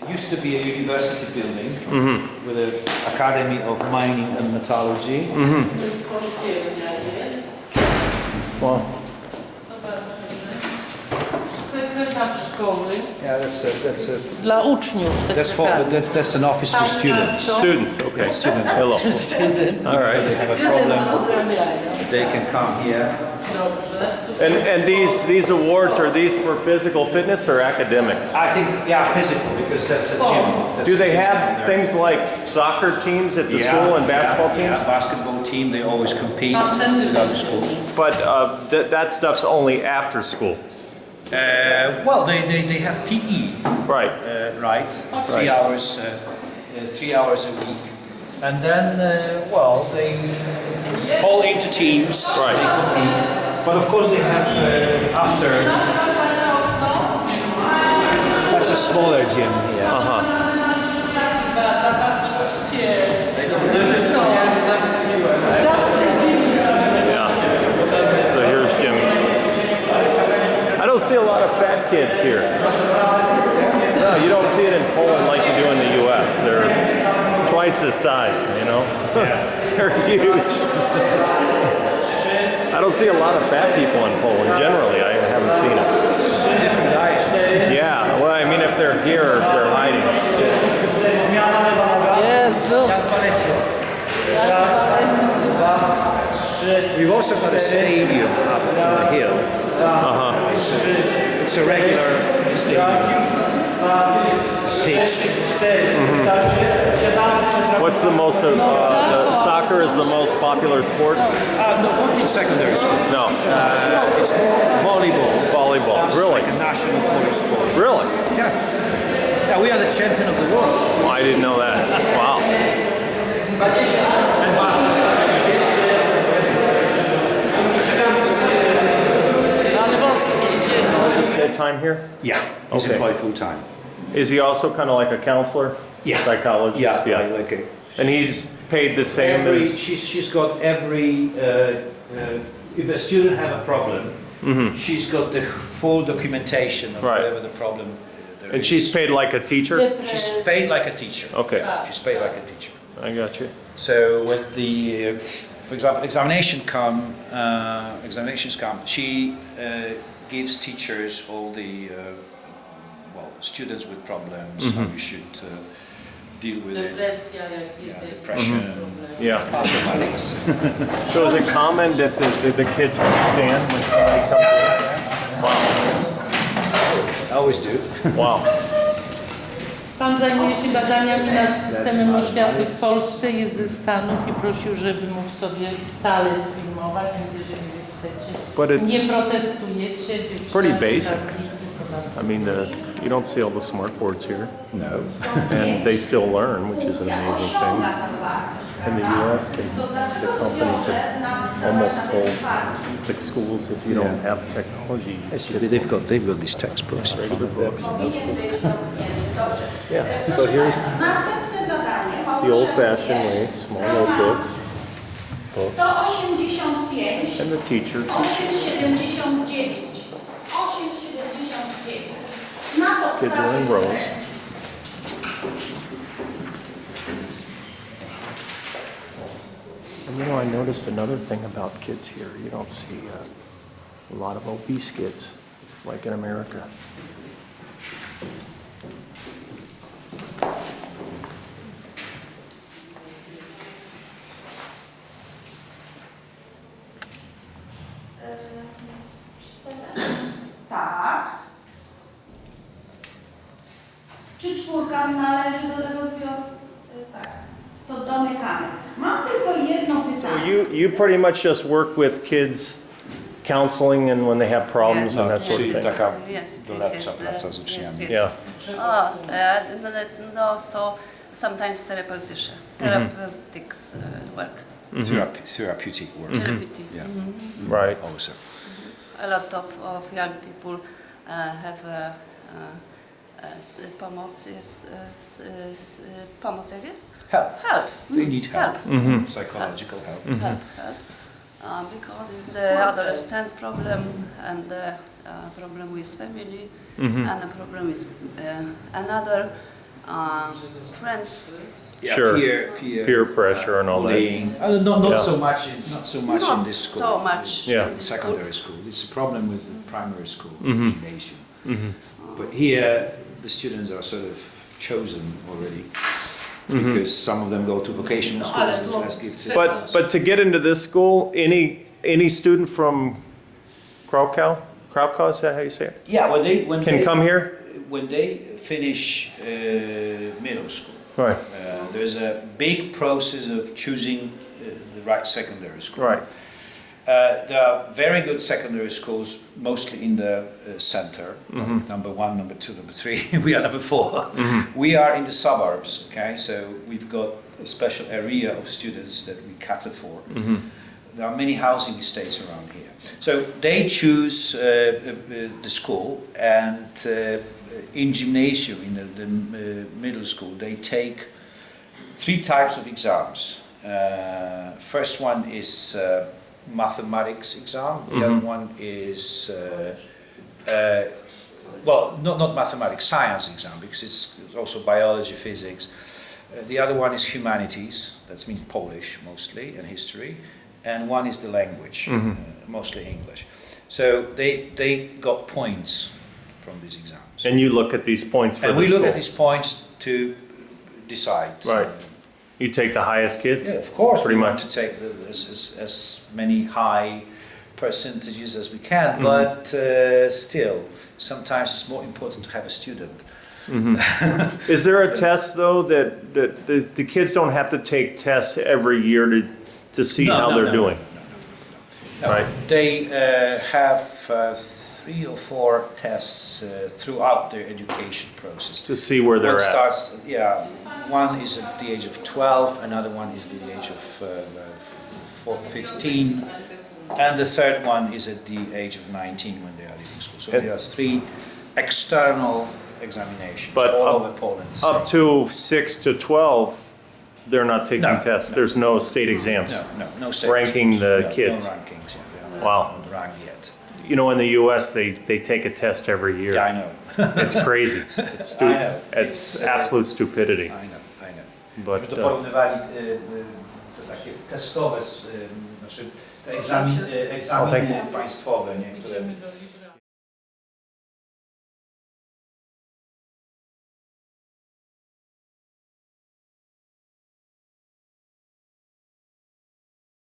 used to be a university building with an academy of mining and metallurgy. Wow. Yeah, that's Dla uczniów. that's an office for students. Students, okay. Students. Hello. All right. They have a problem. They can come here. And these awards, are these for physical fitness or academics? I think, yeah, physical, because that's a gym. That's Do a they gym have there. things like soccer teams at the school and basketball teams? Yeah, basketball team, they always compete with other schools. But that stuff's only after school. Well, they have PE, Right. right? 3 hours, 3 hours a week, and then well, they fall into teams. Right. They compete, but of course they have after. That's a smaller gym here. Yeah. So here's Jim. I don't see a lot of fat kids here. No, you don't see it in Poland like you do in the U.S. They're twice this size, you know? They're huge. I don't see a lot of fat people in Poland. Generally, I haven't seen it. Different diet. Yeah, well, I mean, if they're here, if they're hiding. We've also got a stadium up on the hill. It's a regular stadium. Pitch. What's the most, the soccer is the most popular sport? No, not in secondary school. No. It's volleyball. Volleyball, It's really? like a national Polish sport. Really? Yeah. Yeah, we are the champion of the world. Well, I didn't know that. Wow. And basketball. Full time here? Yeah, he's Okay. employed full time. Is he also kind of like a counselor? Yeah. Psychologist? Yeah, like a, And he's paid the same as... she's got every, if a student have a problem, she's got the full documentation of Right. whatever the problem there And is. she's paid like a teacher? She's paid like a teacher. Okay, She's paid like a teacher. I got you. So when the, for example, examinations come, she gives teachers all the, well, students with problems, how you should deal with it. Yeah, depression, Yeah. mathematics. So is it common that the kids would stand when somebody comes I always do. in? Wow. Pan zajmuje się badaniami nad systemem oświaty w Polsce, jest ze Stanów i prosił, żeby mógł sobie salę sfilmować, więc jeżeli wy But chcecie, it's nie protestujecie, pretty dziewczyny, basic. tablicy, to I mean, you don't see all the smart boards here. No. And they still learn, which is an amazing thing. In the U.S., the companies have almost told the schools if you don't have technology, They've got these textbooks. regular books. Yeah, so here's the old-fashioned way, small notebook, books, 185, and the teacher. 879, 879. Na Kids are in rows. And you know, I noticed another thing about kids here. You don't see a lot of obese kids like in America. Tak. Czy czwórka należy do tego zbioru? Tak. To domykamy. Mam tylko jedno pytanie. So you pretty much just work with kids, counseling, and when they have problems and that sort of thing. Taka Yes, doradcza this is praca z uczniami. yes, yes. Yeah. No, so sometimes therapeutic work. Therapeutic work. Therapeutic. Yeah. Right. Also. A lot of young people have pomoc jest, pomoc jak jest? Help. Help. They need help. Help. Psychological help. Help. Because the adolescent problem and the problem with family and the problem with another friends. Yeah, Sure. peer pressure and all bullying. Not Yeah. so much in Not this school. so much Yeah. in this school. Secondary school. It's a problem with the primary school, gymnasium. But here, the students are sort of chosen already because some of them go to vocational schools with less gifted. But to get into this school, any student from Krakow, is that how you say it? Yeah, when Can they come here? when they finish middle school. Right. There's a big process of choosing the right secondary school. Right. There are very good secondary schools, mostly in the center. Number 1, number 2, number 3. We are number 4. We are in the suburbs. Okay, so we've got a special area of students that we cater for. There are many housing estates around here. So they choose the school, and in gymnasium, in the middle school, they take 3 types of exams. First one is mathematics exam. The other one is well, not mathematics, science exam, because it's also biology, physics. The other one is humanities. That's mean Polish mostly, and history. And one is the language, mostly English. So they got points from these exams. And you look at these points for And the we look school. at these points to decide. Right. You take the highest kids? Yeah, of course, Pretty we want much. to take as many high percentages as we can, but still, sometimes it's more important to have a student. Is there a test though that the kids don't have to take tests every year to see how they're doing? No. Right. They have 3 or 4 tests through their education process. To see where they're One at. starts, yeah, one is at the age of 12, another one is at the age of 15, and the third one is at the age of 19 when they are leaving school. So there are 3 external examinations But all up- over Poland. Up to 6 to 12, they're not taking No, tests. no. There's no state exams. No state Ranking exams. the kids. No rankings, yeah. They are Wow. not ranked yet. You know, in the U.S., they take a test every year. Yeah, I know. It's crazy. It's I know. It's absolute stupidity. I know. But To porównywali te takie testowe, znaczy te egzaminy państwowe, nie, które